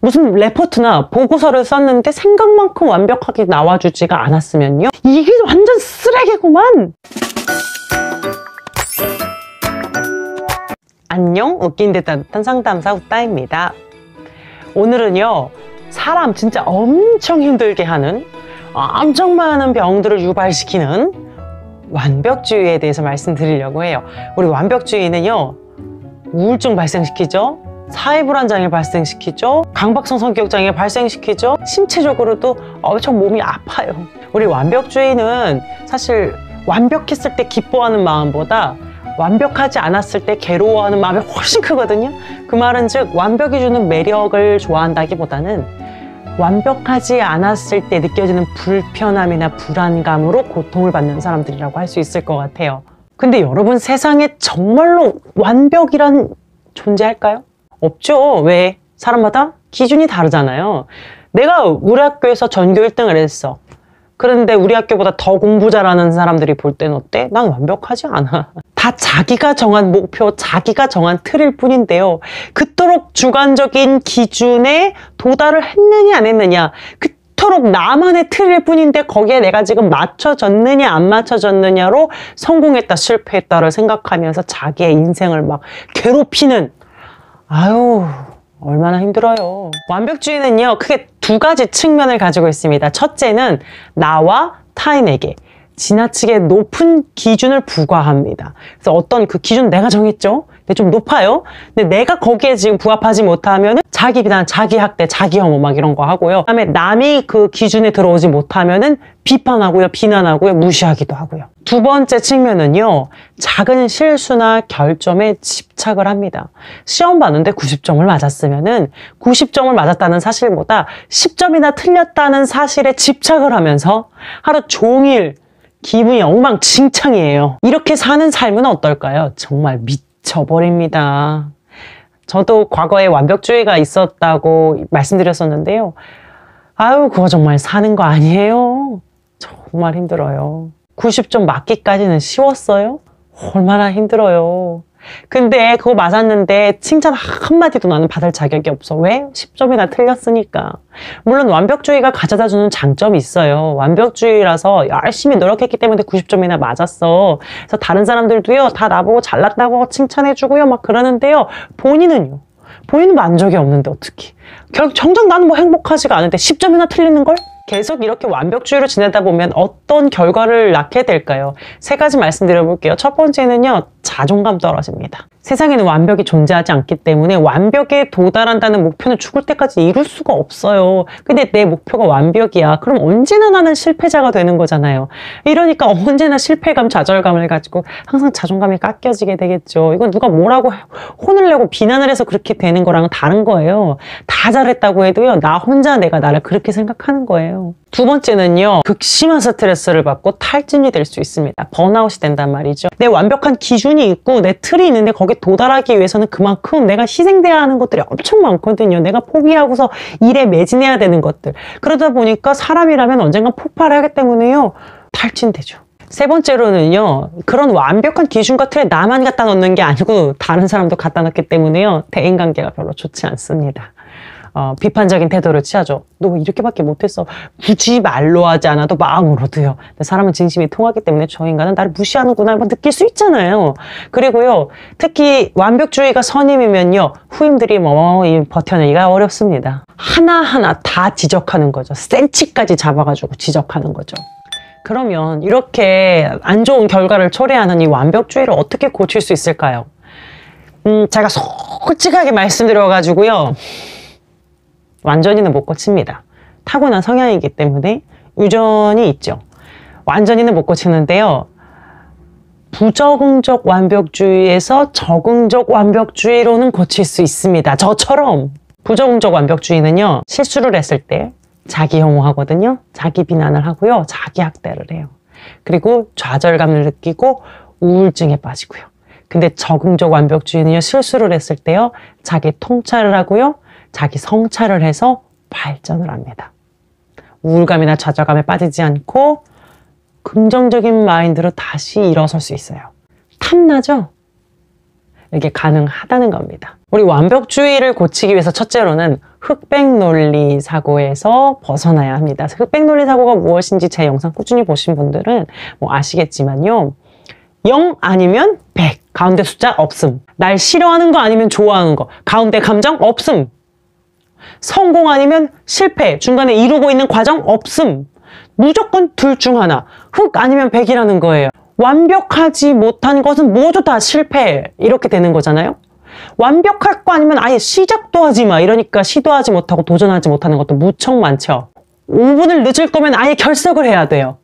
무슨 레포트나 보고서를 썼는데 생각만큼 완벽하게 나와주지가 않았으면요, 이게 완전 쓰레기구만. 안녕, 웃긴 듯 따뜻한 상담사 웃다입니다. 오늘은요, 사람 진짜 엄청 힘들게 하는, 엄청 많은 병들을 유발시키는 완벽주의에 대해서 말씀드리려고 해요. 우리 완벽주의는요, 우울증 발생시키죠, 사회불안장애 발생시키죠, 강박성 성격장애 발생시키죠, 신체적으로도 엄청 몸이 아파요. 우리 완벽주의는 사실 완벽했을 때 기뻐하는 마음보다 완벽하지 않았을 때 괴로워하는 마음이 훨씬 크거든요. 그 말은 즉, 완벽이 주는 매력을 좋아한다기보다는 완벽하지 않았을 때 느껴지는 불편함이나 불안감으로 고통을 받는 사람들이라고 할 수 있을 것 같아요. 근데 여러분, 세상에 정말로 완벽이란 존재할까요? 없죠. 왜? 사람마다 기준이 다르잖아요. 내가 우리 학교에서 전교 1등을 했어. 그런데 우리 학교보다 더 공부 잘하는 사람들이 볼 때는 어때? 난 완벽하지 않아. 다 자기가 정한 목표, 자기가 정한 틀일 뿐인데요. 그토록 주관적인 기준에 도달을 했느냐 안 했느냐, 그토록 나만의 틀일 뿐인데 거기에 내가 지금 맞춰졌느냐 안 맞춰졌느냐로 성공했다 실패했다를 생각하면서 자기의 인생을 막 괴롭히는, 아유, 얼마나 힘들어요. 완벽주의는요, 크게 두 가지 측면을 가지고 있습니다. 첫째는 나와 타인에게 지나치게 높은 기준을 부과합니다. 그래서 어떤 그 기준 내가 정했죠? 근데 좀 높아요. 근데 내가 거기에 지금 부합하지 못하면 자기 비난, 자기 학대, 자기 혐오 막 이런 거 하고요. 그다음에 남이 그 기준에 들어오지 못하면은 비판하고요, 비난하고요, 무시하기도 하고요. 두 번째 측면은요, 작은 실수나 결점에 집착을 합니다. 시험 봤는데 90점을 맞았으면은 90점을 맞았다는 사실보다 10점이나 틀렸다는 사실에 집착을 하면서 하루 종일 기분이 엉망진창이에요. 이렇게 사는 삶은 어떨까요? 정말 미쳐버립니다. 저도 과거에 완벽주의가 있었다고 말씀드렸었는데요. 아유, 그거 정말 사는 거 아니에요. 정말 힘들어요. 90점 맞기까지는 쉬웠어요? 얼마나 힘들어요. 근데 그거 맞았는데 칭찬 한마디도 나는 받을 자격이 없어. 왜? 10점이나 틀렸으니까. 물론 완벽주의가 가져다주는 장점이 있어요. 완벽주의라서 열심히 노력했기 때문에 90점이나 맞았어. 그래서 다른 사람들도요, 다 나보고 잘났다고 칭찬해주고요, 막 그러는데요. 본인은 만족이 없는데 어떡해. 정작 나는 뭐 행복하지가 않은데 10점이나 틀리는 걸? 계속 이렇게 완벽주의로 지내다 보면 어떤 결과를 낳게 될까요? 세 가지 말씀드려볼게요. 첫 번째는요, 자존감 떨어집니다. 세상에는 완벽이 존재하지 않기 때문에 완벽에 도달한다는 목표는 죽을 때까지 이룰 수가 없어요. 근데 내 목표가 완벽이야. 그럼 언제나 나는 실패자가 되는 거잖아요. 이러니까 언제나 실패감, 좌절감을 가지고 항상 자존감이 깎여지게 되겠죠. 이건 누가 뭐라고 혼을 내고 비난을 해서 그렇게 되는 거랑은 다른 거예요. 다 잘했다고 해도요, 나 혼자 내가 나를 그렇게 생각하는 거예요. 두 번째는요, 극심한 스트레스를 받고 탈진이 될 수 있습니다. 번아웃이 된단 말이죠. 내 완벽한 기준이 있고 내 틀이 있는데 거기에 도달하기 위해서는 그만큼 내가 희생돼야 하는 것들이 엄청 많거든요. 내가 포기하고서 일에 매진해야 되는 것들. 그러다 보니까 사람이라면 언젠간 폭발을 하기 때문에요, 탈진되죠. 세 번째로는요, 그런 완벽한 기준과 틀에 나만 갖다 놓는 게 아니고 다른 사람도 갖다 놓기 때문에요, 대인관계가 별로 좋지 않습니다. 비판적인 태도를 취하죠. 너 이렇게밖에 못했어. 굳이 말로 하지 않아도 마음으로도요. 근데 사람은 진심이 통하기 때문에 저 인간은 나를 무시하는구나 뭐 느낄 수 있잖아요. 그리고요, 특히 완벽주의가 선임이면요, 후임들이 버텨내기가 어렵습니다. 하나하나 다 지적하는 거죠. 센치까지 잡아가지고 지적하는 거죠. 그러면 이렇게 안 좋은 결과를 초래하는 이 완벽주의를 어떻게 고칠 수 있을까요? 제가 솔직하게 말씀드려가지고요, 완전히는 못 고칩니다. 타고난 성향이기 때문에 유전이 있죠. 완전히는 못 고치는데요, 부적응적 완벽주의에서 적응적 완벽주의로는 고칠 수 있습니다. 저처럼. 부적응적 완벽주의는요, 실수를 했을 때 자기 혐오하거든요. 자기 비난을 하고요, 자기 학대를 해요. 그리고 좌절감을 느끼고 우울증에 빠지고요. 근데 적응적 완벽주의는요, 실수를 했을 때요, 자기 통찰을 하고요, 자기 성찰을 해서 발전을 합니다. 우울감이나 좌절감에 빠지지 않고 긍정적인 마인드로 다시 일어설 수 있어요. 탐나죠? 이게 가능하다는 겁니다. 우리 완벽주의를 고치기 위해서 첫째로는 흑백 논리 사고에서 벗어나야 합니다. 흑백 논리 사고가 무엇인지 제 영상 꾸준히 보신 분들은 뭐 아시겠지만요. 0 아니면 100, 가운데 숫자 없음. 날 싫어하는 거 아니면 좋아하는 거, 가운데 감정 없음. 성공 아니면 실패, 중간에 이루고 있는 과정 없음. 무조건 둘 중 하나, 흑 아니면 100이라는 거예요. 완벽하지 못한 것은 모두 다 실패, 이렇게 되는 거잖아요. 완벽할 거 아니면 아예 시작도 하지 마, 이러니까 시도하지 못하고 도전하지 못하는 것도 무척 많죠. 5분을 늦을 거면 아예 결석을 해야 돼요.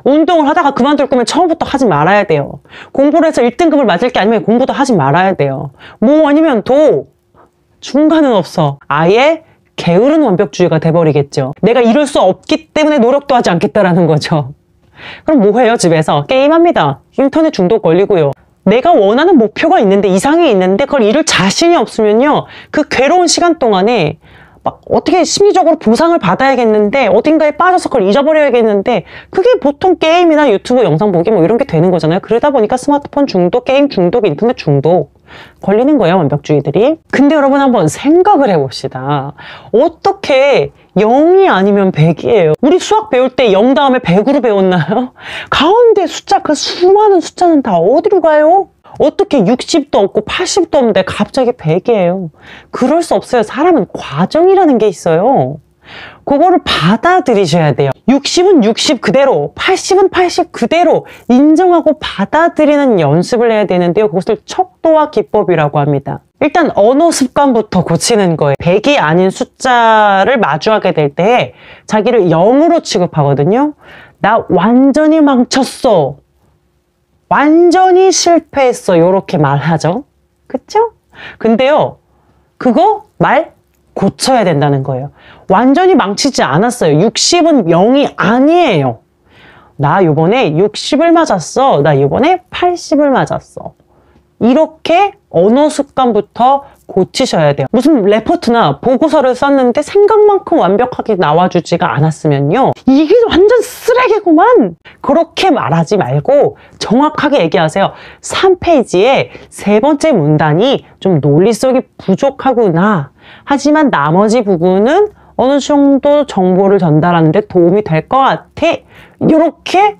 운동을 하다가 그만둘 거면 처음부터 하지 말아야 돼요. 공부를 해서 1등급을 맞을 게 아니면 공부도 하지 말아야 돼요. 뭐 아니면 중간은 없어. 아예 게으른 완벽주의가 돼버리겠죠. 내가 이룰 수 없기 때문에 노력도 하지 않겠다라는 거죠. 그럼 뭐 해요? 집에서 게임합니다. 인터넷 중독 걸리고요. 내가 원하는 목표가 있는데, 이상이 있는데 그걸 이룰 자신이 없으면요, 그 괴로운 시간 동안에 막 어떻게 심리적으로 보상을 받아야겠는데, 어딘가에 빠져서 그걸 잊어버려야겠는데, 그게 보통 게임이나 유튜브 영상 보기 뭐 이런 게 되는 거잖아요. 그러다 보니까 스마트폰 중독, 게임 중독, 인터넷 중독 걸리는 거예요, 완벽주의들이. 근데 여러분 한번 생각을 해봅시다. 어떻게 0이 아니면 100이에요? 우리 수학 배울 때 0 다음에 100으로 배웠나요? 가운데 숫자, 그 수많은 숫자는 다 어디로 가요? 어떻게 60도 없고 80도 없는데 갑자기 100이에요? 그럴 수 없어요. 사람은 과정이라는 게 있어요. 그거를 받아들이셔야 돼요. 60은 60 그대로, 80은 80 그대로 인정하고 받아들이는 연습을 해야 되는데요. 그것을 척도와 기법이라고 합니다. 일단 언어 습관부터 고치는 거예요. 100이 아닌 숫자를 마주하게 될 때 자기를 0으로 취급하거든요. 나 완전히 망쳤어. 완전히 실패했어. 이렇게 말하죠. 그쵸? 근데요, 그거 말 고쳐야 된다는 거예요. 완전히 망치지 않았어요. 60은 0이 아니에요. 나 요번에 60을 맞았어. 나 요번에 80을 맞았어. 이렇게 언어 습관부터 고치셔야 돼요. 무슨 레포트나 보고서를 썼는데 생각만큼 완벽하게 나와주지가 않았으면요, 이게 완전 쓰레기구만, 그렇게 말하지 말고 정확하게 얘기하세요. 3페이지에 세 번째 문단이 좀 논리성이 부족하구나, 하지만 나머지 부분은 어느 정도 정보를 전달하는 데 도움이 될 것 같아. 이렇게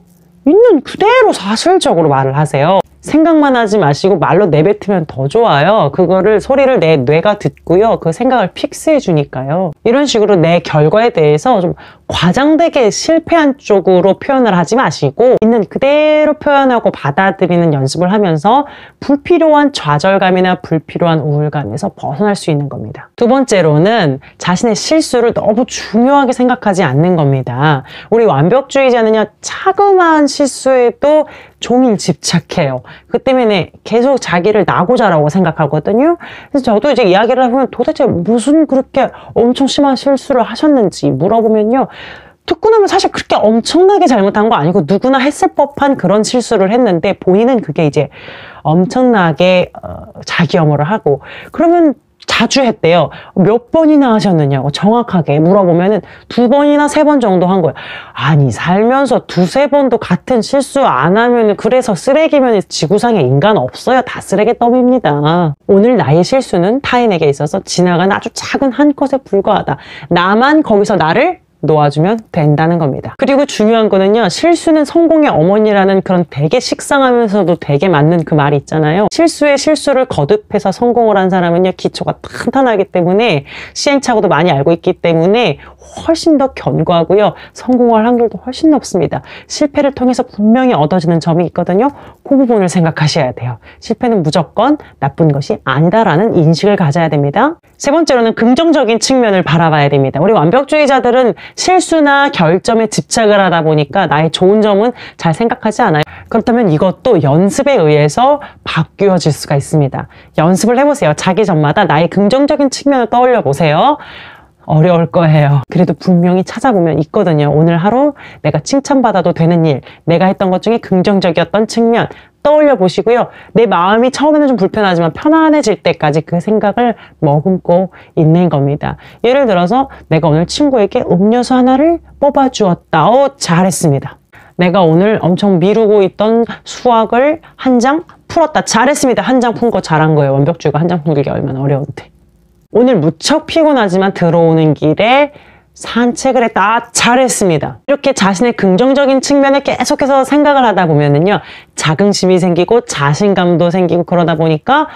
있는 그대로 사실적으로 말을 하세요. 생각만 하지 마시고 말로 내뱉으면 더 좋아요. 그거를 소리를 내 뇌가 듣고요, 그 생각을 픽스해 주니까요. 이런 식으로 내 결과에 대해서 좀 과장되게 실패한 쪽으로 표현을 하지 마시고 있는 그대로 표현하고 받아들이는 연습을 하면서 불필요한 좌절감이나 불필요한 우울감에서 벗어날 수 있는 겁니다. 두 번째로는 자신의 실수를 너무 중요하게 생각하지 않는 겁니다. 우리 완벽주의자는요, 자그마한 실수에도 종일 집착해요. 그 때문에 계속 자기를 나고자라고 생각하거든요. 그래서 저도 이제 이야기를 해보면 도대체 무슨 그렇게 엄청 심한 실수를 하셨는지 물어보면요, 듣고 나면 사실 그렇게 엄청나게 잘못한 거 아니고 누구나 했을 법한 그런 실수를 했는데 본인은 그게 이제 엄청나게 자기 혐오를 하고, 그러면 자주 했대요. 몇 번이나 하셨느냐고 정확하게 물어보면은 2번이나 3번 정도 한 거예요. 아니, 살면서 2-3번도 같은 실수 안 하면은, 그래서 쓰레기면 지구상에 인간 없어요. 다 쓰레기 더미입니다. 오늘 나의 실수는 타인에게 있어서 지나간 아주 작은 한 컷에 불과하다. 나만 거기서 나를 놓아주면 된다는 겁니다. 그리고 중요한 거는요, 실수는 성공의 어머니라는 그런 되게 식상하면서도 되게 맞는 그 말이 있잖아요. 실수에 실수를 거듭해서 성공을 한 사람은요, 기초가 탄탄하기 때문에, 시행착오도 많이 알고 있기 때문에 훨씬 더 견고하고요, 성공할 확률도 훨씬 높습니다. 실패를 통해서 분명히 얻어지는 점이 있거든요. 그 부분을 생각하셔야 돼요. 실패는 무조건 나쁜 것이 아니다라는 인식을 가져야 됩니다. 세 번째로는 긍정적인 측면을 바라봐야 됩니다. 우리 완벽주의자들은 실수나 결점에 집착을 하다 보니까 나의 좋은 점은 잘 생각하지 않아요. 그렇다면 이것도 연습에 의해서 바뀌어질 수가 있습니다. 연습을 해보세요. 자기 전마다 나의 긍정적인 측면을 떠올려 보세요. 어려울 거예요. 그래도 분명히 찾아보면 있거든요. 오늘 하루 내가 칭찬받아도 되는 일, 내가 했던 것 중에 긍정적이었던 측면 떠올려 보시고요. 내 마음이 처음에는 좀 불편하지만 편안해질 때까지 그 생각을 머금고 있는 겁니다. 예를 들어서 내가 오늘 친구에게 음료수 하나를 뽑아주었다. 잘했습니다. 내가 오늘 엄청 미루고 있던 수학을 한 장 풀었다. 잘했습니다. 한 장 푼 거 잘한 거예요. 완벽주의가 한 장 풀기가 얼마나 어려운데. 오늘 무척 피곤하지만 들어오는 길에 산책을 했다. 아, 잘했습니다. 이렇게 자신의 긍정적인 측면에 계속해서 생각을 하다 보면은요, 자긍심이 생기고 자신감도 생기고 그러다 보니까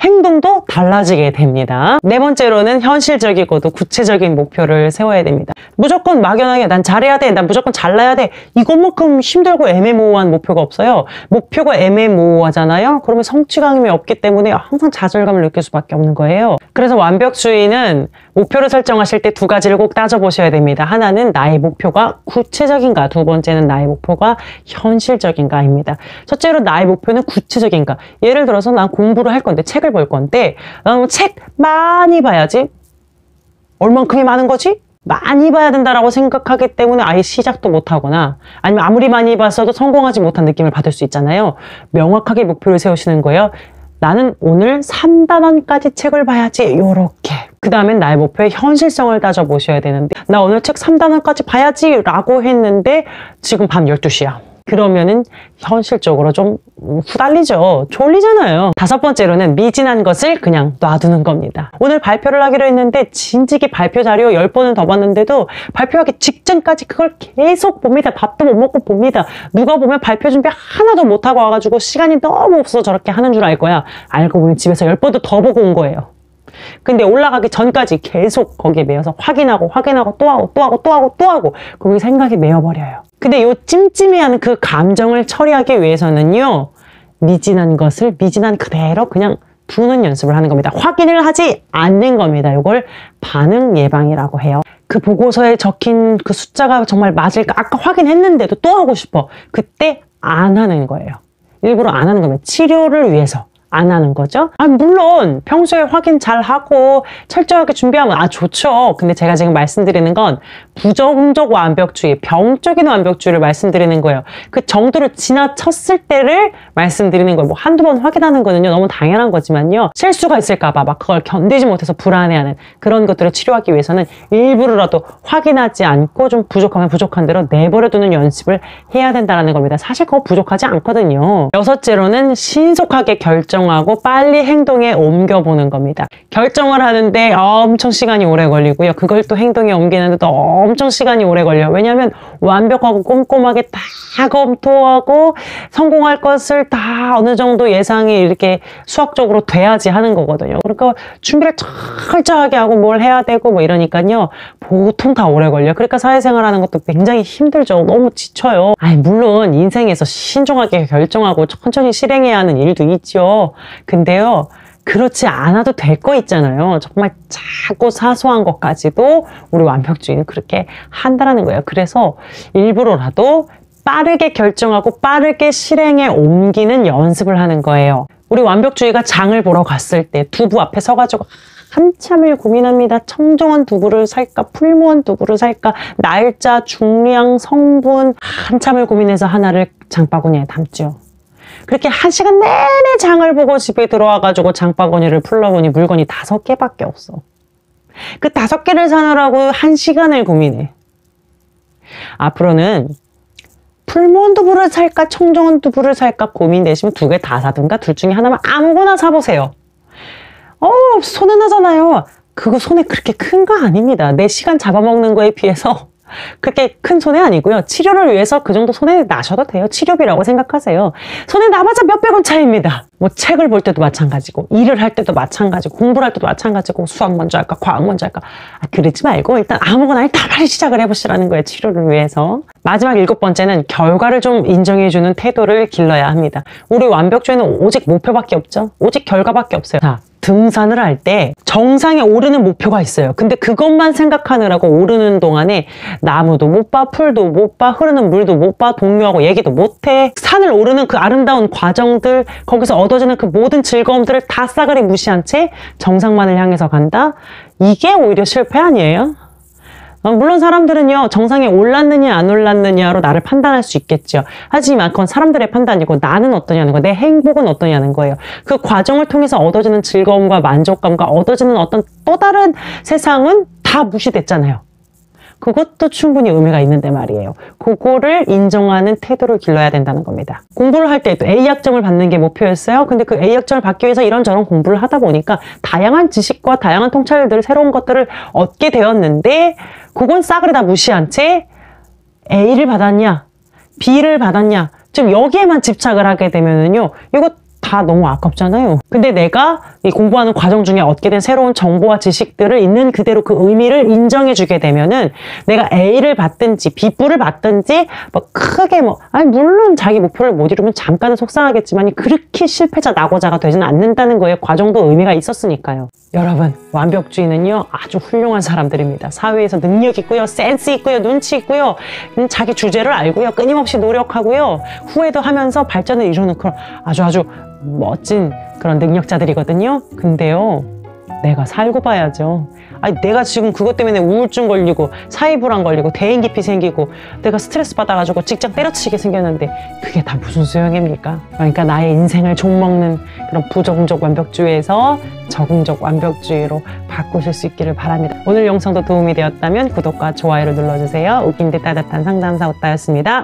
행동도 달라지게 됩니다. 네 번째로는 현실적이고도 구체적인 목표를 세워야 됩니다. 무조건 막연하게 난 잘해야 돼, 난 무조건 잘나야 돼, 이것만큼 힘들고 애매모호한 목표가 없어요. 목표가 애매모호하잖아요. 그러면 성취감이 없기 때문에 항상 좌절감을 느낄 수밖에 없는 거예요. 그래서 완벽주의는 목표를 설정하실 때 두 가지를 꼭 따져보셔야 됩니다. 하나는 나의 목표가 구체적인가, 두 번째는 나의 목표가 현실적인가입니다. 첫째로 나의 목표는 구체적인가. 예를 들어서 난 공부를 할 건데, 책을 볼 건데, 나는 책 많이 봐야지. 얼만큼이 많은 거지? 많이 봐야 된다라고 생각하기 때문에 아예 시작도 못하거나, 아니면 아무리 많이 봤어도 성공하지 못한 느낌을 받을 수 있잖아요. 명확하게 목표를 세우시는 거예요. 나는 오늘 3단원까지 책을 봐야지. 요렇게. 그 다음엔 나의 목표의 현실성을 따져보셔야 되는데, 나 오늘 책 3단원까지 봐야지 라고 했는데 지금 밤 12시야. 그러면은 현실적으로 좀 후달리죠. 졸리잖아요. 다섯 번째로는 미진한 것을 그냥 놔두는 겁니다. 오늘 발표를 하기로 했는데 진직이 발표 자료 10번은 더 봤는데도 발표하기 직전까지 그걸 계속 봅니다. 밥도 못 먹고 봅니다. 누가 보면 발표 준비 하나도 못하고 와가지고 시간이 너무 없어서 저렇게 하는 줄 알 거야. 알고 보면 집에서 10번도 더 보고 온 거예요. 근데 올라가기 전까지 계속 거기에 매여서 확인하고 또 하고 거기 생각이 매여버려요. 근데 요 찜찜해하는 그 감정을 처리하기 위해서는요, 미진한 것을 미진한 그대로 그냥 두는 연습을 하는 겁니다. 확인을 하지 않는 겁니다. 이걸 반응 예방이라고 해요. 그 보고서에 적힌 그 숫자가 정말 맞을까? 아까 확인했는데도 또 하고 싶어. 그때 안 하는 거예요. 일부러 안 하는 겁니다. 치료를 위해서 안 하는 거죠. 물론 평소에 확인 잘 하고 철저하게 준비하면 좋죠. 근데 제가 지금 말씀드리는 건 부정적 완벽주의, 병적인 완벽주의를 말씀드리는 거예요. 그 정도를 지나쳤을 때를 말씀드리는 거예요. 뭐 한두 번 확인하는 거는요, 너무 당연한 거지만요, 실수가 있을까 봐 막 그걸 견디지 못해서 불안해하는 그런 것들을 치료하기 위해서는 일부러라도 확인하지 않고 좀 부족하면 부족한 대로 내버려두는 연습을 해야 된다는 겁니다. 사실 그거 부족하지 않거든요. 여섯째로는 신속하게 결정하고 빨리 행동에 옮겨보는 겁니다. 결정을 하는데 엄청 시간이 오래 걸리고요. 그걸 또 행동에 옮기는데 또 엄청 시간이 오래 걸려요. 왜냐하면 완벽하고 꼼꼼하게 다 검토하고 성공할 것을 다 어느 정도 예상이 이렇게 수학적으로 돼야지 하는 거거든요. 그러니까 준비를 철저하게 하고 뭘 해야 되고 뭐 이러니까요, 보통 다 오래 걸려요. 그러니까 사회생활하는 것도 굉장히 힘들죠. 너무 지쳐요. 물론 인생에서 신중하게 결정하고 천천히 실행해야 하는 일도 있죠. 근데요, 그렇지 않아도 될 거 있잖아요. 정말 작고 사소한 것까지도 우리 완벽주의는 그렇게 한다는 거예요. 그래서 일부러라도 빠르게 결정하고 빠르게 실행에 옮기는 연습을 하는 거예요. 우리 완벽주의가 장을 보러 갔을 때 두부 앞에 서가지고 한참을 고민합니다. 청정원 두부를 살까, 풀무원 두부를 살까, 날짜, 중량, 성분, 한참을 고민해서 하나를 장바구니에 담죠. 그렇게 1시간 내내 장을 보고 집에 들어와가지고 장바구니를 풀러보니 물건이 5개밖에 없어. 그 5개를 사느라고 1시간을 고민해. 앞으로는 풀무원 두부를 살까, 청정원 두부를 살까 고민되시면 2개 다 사든가 둘 중에 하나만 아무거나 사보세요. 손해 나잖아요. 그거 손해 그렇게 큰 거 아닙니다. 내 시간 잡아먹는 거에 비해서 그렇게 큰 손해 아니고요. 치료를 위해서 그 정도 손해 나셔도 돼요. 치료비라고 생각하세요. 손해 나봤자 몇백 원 차이입니다. 뭐 책을 볼 때도 마찬가지고, 일을 할 때도 마찬가지고, 공부를 할 때도 마찬가지고, 수학 먼저 할까, 과학 먼저 할까. 그러지 말고 일단 아무거나 일단 빨리 시작을 해보시라는 거예요. 치료를 위해서. 마지막 7번째는 결과를 좀 인정해주는 태도를 길러야 합니다. 우리 완벽주의는 오직 목표밖에 없죠. 오직 결과밖에 없어요. 자, 등산을 할 때 정상에 오르는 목표가 있어요. 근데 그것만 생각하느라고 오르는 동안에 나무도 못 봐, 풀도 못 봐, 흐르는 물도 못 봐, 동료하고 얘기도 못 해. 산을 오르는 그 아름다운 과정들, 거기서 얻어지는 그 모든 즐거움들을 다 싸그리 무시한 채 정상만을 향해서 간다? 이게 오히려 실패 아니에요? 물론 사람들은요, 정상에 올랐느냐 안 올랐느냐로 나를 판단할 수 있겠죠. 하지만 그건 사람들의 판단이고 나는 어떠냐는 거예요. 내 행복은 어떠냐는 거예요. 그 과정을 통해서 얻어지는 즐거움과 만족감과 얻어지는 어떤 또 다른 세상은 다 무시됐잖아요. 그것도 충분히 의미가 있는데 말이에요. 그거를 인정하는 태도를 길러야 된다는 겁니다. 공부를 할 때도 A학점을 받는 게 목표였어요. 근데 그 A학점을 받기 위해서 이런저런 공부를 하다 보니까 다양한 지식과 다양한 통찰들, 새로운 것들을 얻게 되었는데 그건 싸그리 다 무시한 채 A를 받았냐, B를 받았냐, 좀 여기에만 집착을 하게 되면은요, 이거 다 너무 아깝잖아요. 근데 내가 이 공부하는 과정 중에 얻게 된 새로운 정보와 지식들을 있는 그대로 그 의미를 인정해주게 되면은 내가 A를 받든지 B뿔을 받든지 뭐 크게 아니 물론 자기 목표를 못 이루면 잠깐은 속상하겠지만 그렇게 실패자 낙오자가 되지는 않는다는 거에 과정도 의미가 있었으니까요. 여러분, 완벽주의는요 아주 훌륭한 사람들입니다. 사회에서 능력 있고요, 센스 있고요, 눈치 있고요, 자기 주제를 알고요, 끊임없이 노력하고요, 후회도 하면서 발전을 이루는 그런 아주 멋진 그런 능력자들이거든요. 근데요, 내가 살고 봐야죠. 아니, 내가 지금 그것 때문에 우울증 걸리고 사회불안 걸리고 대인기피 생기고 내가 스트레스 받아가지고 직장 때려치게 생겼는데 그게 다 무슨 소용입니까? 그러니까 나의 인생을 종먹는 그런 부정적 완벽주의에서 적응적 완벽주의로 바꾸실 수 있기를 바랍니다. 오늘 영상도 도움이 되었다면 구독과 좋아요를 눌러주세요. 웃긴 데 따뜻한 상담사 웃다였습니다.